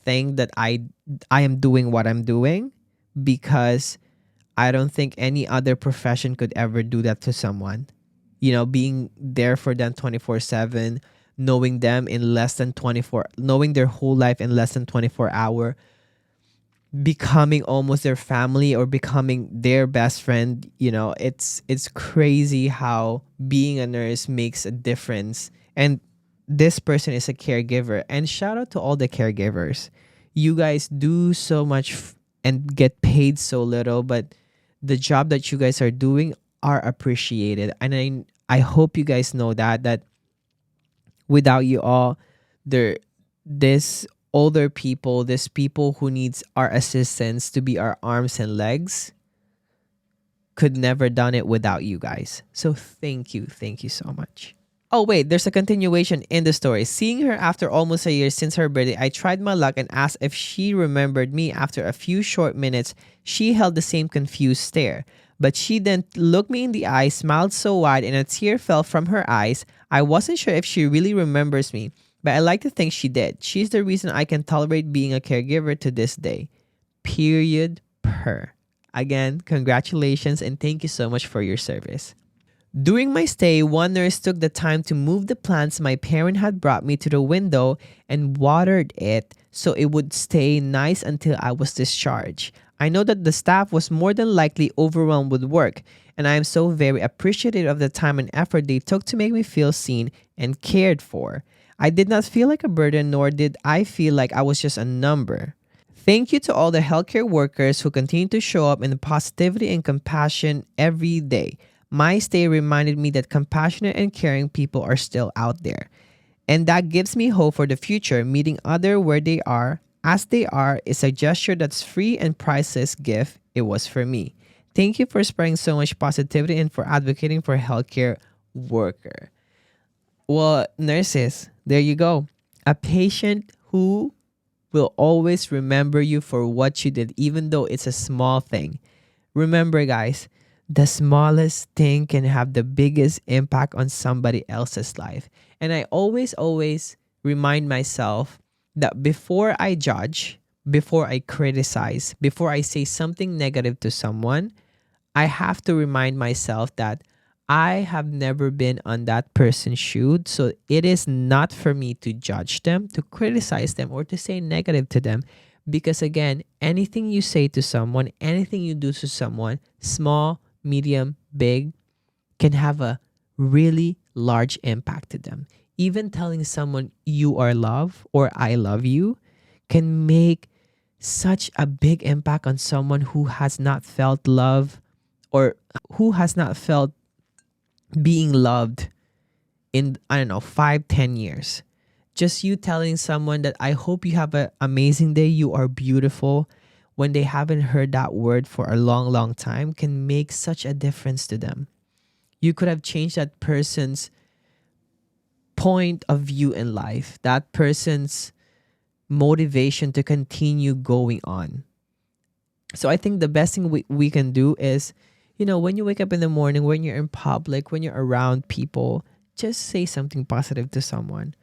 Speaker 1: think that I am doing what I'm doing because I don't think any other profession could ever do that to someone. You know, being there for them 24/7, knowing them in less than 24, knowing their whole life in less than 24 hour, becoming almost their family or becoming their best friend. You know, it's crazy how being a nurse makes a difference. And this person is a caregiver, and shout out to all the caregivers. You guys do so much and get paid so little, but the job that you guys are doing are appreciated. And I hope you guys know that without you all, there this older people, this people who needs our assistance to be our arms and legs could never done it without you guys. So thank you so much. Oh wait, there's a continuation in the story. Seeing her after almost a year since her birthday, I tried my luck and asked if she remembered me. After a few short minutes, she held the same confused stare. But she then looked me in the eye, smiled so wide, and a tear fell from her eyes. I wasn't sure if she really remembers me, but I like to think she did. She's the reason I can tolerate being a caregiver to this day. Period. Per. Again, congratulations and thank you so much for your service. During my stay, one nurse took the time to move the plants my parent had brought me to the window and watered it so it would stay nice until I was discharged. I know that the staff was more than likely overwhelmed with work, and I am so very appreciative of the time and effort they took to make me feel seen and cared for. I did not feel like a burden, nor did I feel like I was just a number. Thank you to all the healthcare workers who continue to show up in positivity and compassion every day. My stay reminded me that compassionate and caring people are still out there. And that gives me hope for the future. Meeting others where they are, as they are, is a gesture that's free and priceless gift. It was for me. Thank you for spreading so much positivity and for advocating for healthcare worker. Well, nurses, there you go. A patient who will always remember you for what you did, even though it's a small thing. Remember, guys, the smallest thing can have the biggest impact on somebody else's life. And I always remind myself that before I judge, before I criticize, before I say something negative to someone, I have to remind myself that I have never been on that person's shoes, so it is not for me to judge them, to criticize them, or to say negative to them. Because again, anything you say to someone, anything you do to someone, small, medium, big, can have a really large impact to them. Even telling someone you are loved or I love you can make such a big impact on someone who has not felt love or who has not felt being loved in, I don't know, 5, 10 years. Just you telling someone that I hope you have an amazing day, you are beautiful, when they haven't heard that word for a long, long time, can make such a difference to them. You could have changed that person's point of view in life, that person's motivation to continue going on. So I think the best thing we can do is, when you wake up in the morning, when you're in public, when you're around people, just say something positive to someone.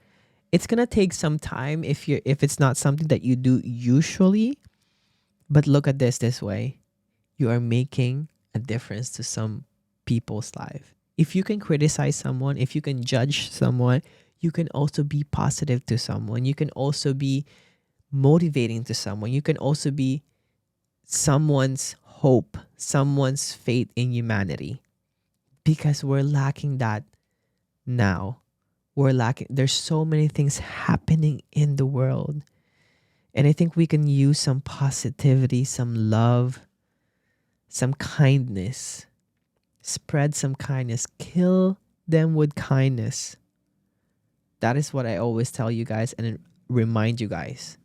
Speaker 1: It's gonna take some time if it's not something that you do usually, but look at this way. You are making a difference to some people's life. If you can criticize someone, if you can judge someone, you can also be positive to someone. You can also be motivating to someone. You can also be someone's hope, someone's faith in humanity. Because we're lacking that now. We're lacking, there's so many things happening in the world. And I think we can use some positivity, some love, some kindness. Spread some kindness. Kill them with kindness. That is what I always tell you guys and remind you guys.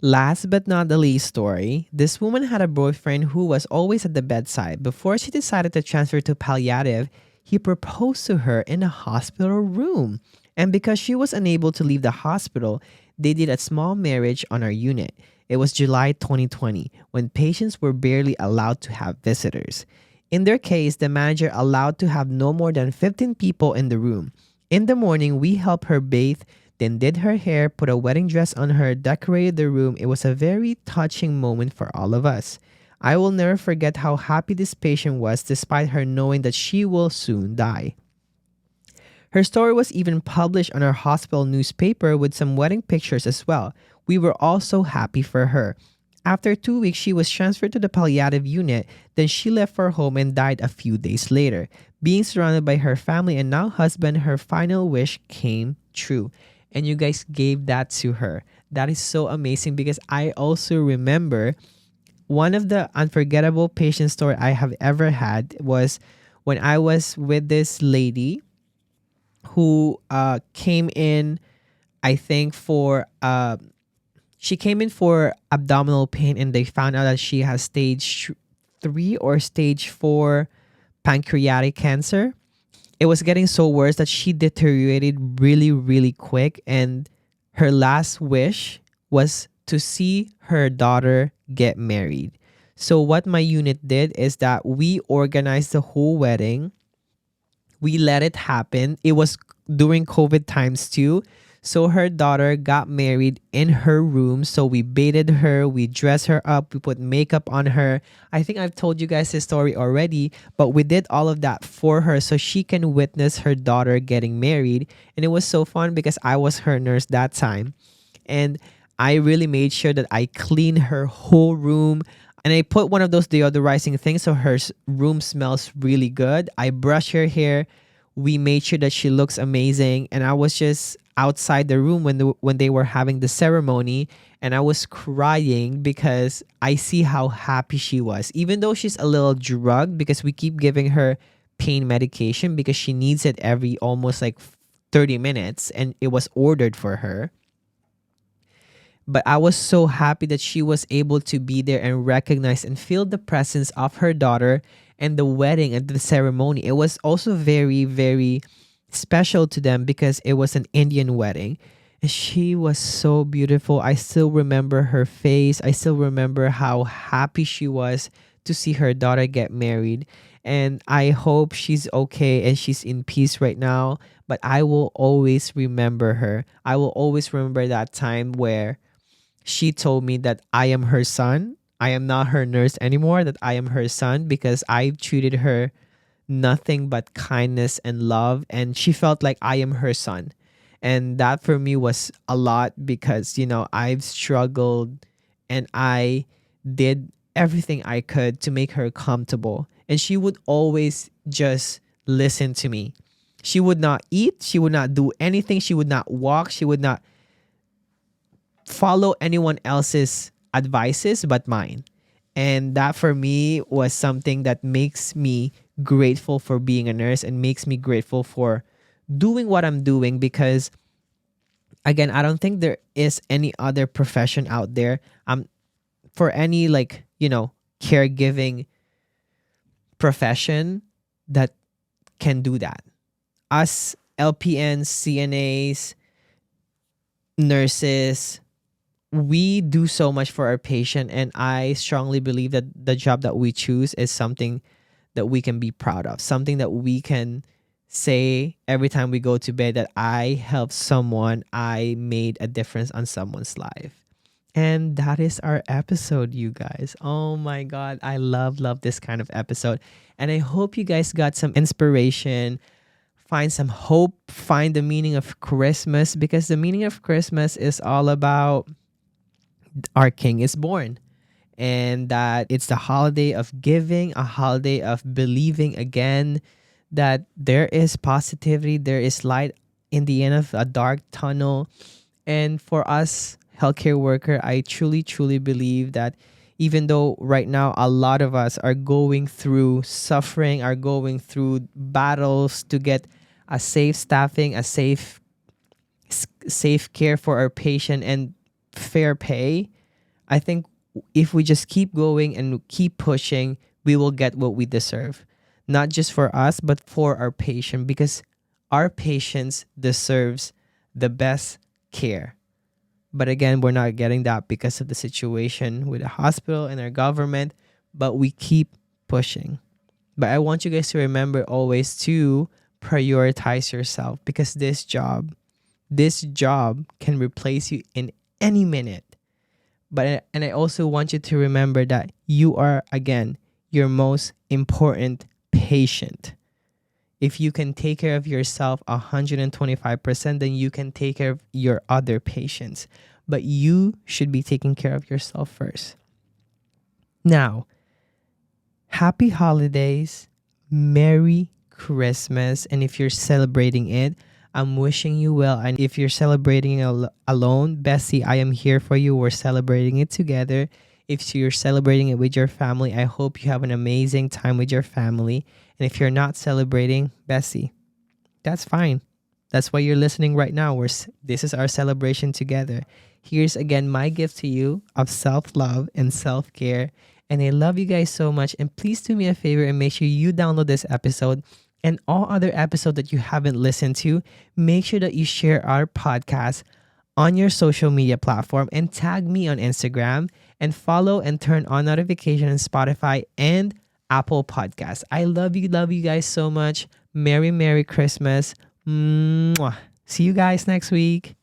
Speaker 1: Last but not the least story, this woman had a boyfriend who was always at the bedside. Before she decided to transfer to palliative, he proposed to her in a hospital room. And because she was unable to leave the hospital, they did a small marriage on our unit. It was July 2020, when patients were barely allowed to have visitors. In their case, the manager allowed to have no more than 15 people in the room. In the morning, we helped her bathe, then did her hair, put a wedding dress on her, decorated the room. It was a very touching moment for all of us. I will never forget how happy this patient was despite her knowing that she will soon die. Her story was even published on our hospital newspaper with some wedding pictures as well. We were all so happy for her. After 2 weeks, she was transferred to the palliative unit. Then she left for home and died a few days later. Being surrounded by her family and now husband, her final wish came true. And you guys gave that to her. That is so amazing because I also remember one of the unforgettable patient story I have ever had was when I was with this lady who came in, I think for she came in for abdominal pain, and they found out that she has stage 3 or stage 4 pancreatic cancer. It was getting so worse that she deteriorated really, really quick. And her last wish was to see her daughter get married. So, what my unit did is that we organized the whole wedding. We let it happen. It was during COVID times too. So her daughter got married in her room. So we baited her, we dressed her up, we put makeup on her. I think I've told you guys this story already, but we did all of that for her so she can witness her daughter getting married. And it was so fun because I was her nurse that time. And I really made sure that I cleaned her whole room. And I put one of those deodorizing things so her room smells really good. I brush her hair. We made sure that she looks amazing. And I was just outside the room when they were having the ceremony, and I was crying because I see how happy she was. Even though she's a little drugged because we keep giving her pain medication because she needs it every almost like 30 minutes and it was ordered for her. But I was so happy that she was able to be there and recognize and feel the presence of her daughter and the wedding and the ceremony. It was also very, very special to them because it was an Indian wedding. And she was so beautiful. I still remember her face. I still remember how happy she was to see her daughter get married. And I hope she's okay and she's in peace right now. But I will always remember her. I will always remember that time where she told me that I am her son. I am not her nurse anymore, that I am her son because I treated her nothing but kindness and love. And she felt like I am her son. And that for me was a lot because, I've struggled and I did everything I could to make her comfortable. And she would always just listen to me. She would not eat. She would not do anything. She would not walk. She would not follow anyone else's advices but mine. And that for me was something that makes me grateful for being a nurse and makes me grateful for doing what I'm doing because again, I don't think there is any other profession out there for any caregiving profession that can do that. Us LPNs, CNAs, nurses, we do so much for our patient, and I strongly believe that the job that we choose is something that we can be proud of, something that we can say every time we go to bed that I helped someone, I made a difference on someone's life. And that is our episode, you guys. Oh my God, I love this kind of episode. And I hope you guys got some inspiration, find some hope, find the meaning of Christmas, because the meaning of Christmas is all about our King is born, and that it's the holiday of giving, a holiday of believing again that there is positivity, there is light in the end of a dark tunnel. And for us healthcare worker, I truly, truly believe that even though right now a lot of us are going through suffering, are going through battles to get a safe staffing, a safe care for our patient and fair pay, I think if we just keep going and keep pushing, we will get what we deserve. Not just for us, but for our patient, because our patients deserves the best care. But again, we're not getting that because of the situation with the hospital and our government, but we keep pushing. But I want you guys to remember always to prioritize yourself, because this job can replace you in any minute. And I also want you to remember that you are, again, your most important patient. If you can take care of yourself 125%, then you can take care of your other patients. But you should be taking care of yourself first. Now, happy holidays, Merry Christmas. And if you're celebrating it, I'm wishing you well. And if you're celebrating alone, bestie, I am here for you. We're celebrating it together. If you're celebrating it with your family, I hope you have an amazing time with your family. And if you're not celebrating, bestie, that's fine. That's why you're listening right now. This is our celebration together. Here's again my gift to you of self-love and self-care. And I love you guys so much. And please do me a favor and make sure you download this episode and all other episodes that you haven't listened to. Make sure that you share our podcast on your social media platform and tag me on Instagram, and follow and turn on notification on Spotify and Apple Podcasts. I love you guys so much. Merry Christmas. Mwah. See you guys next week.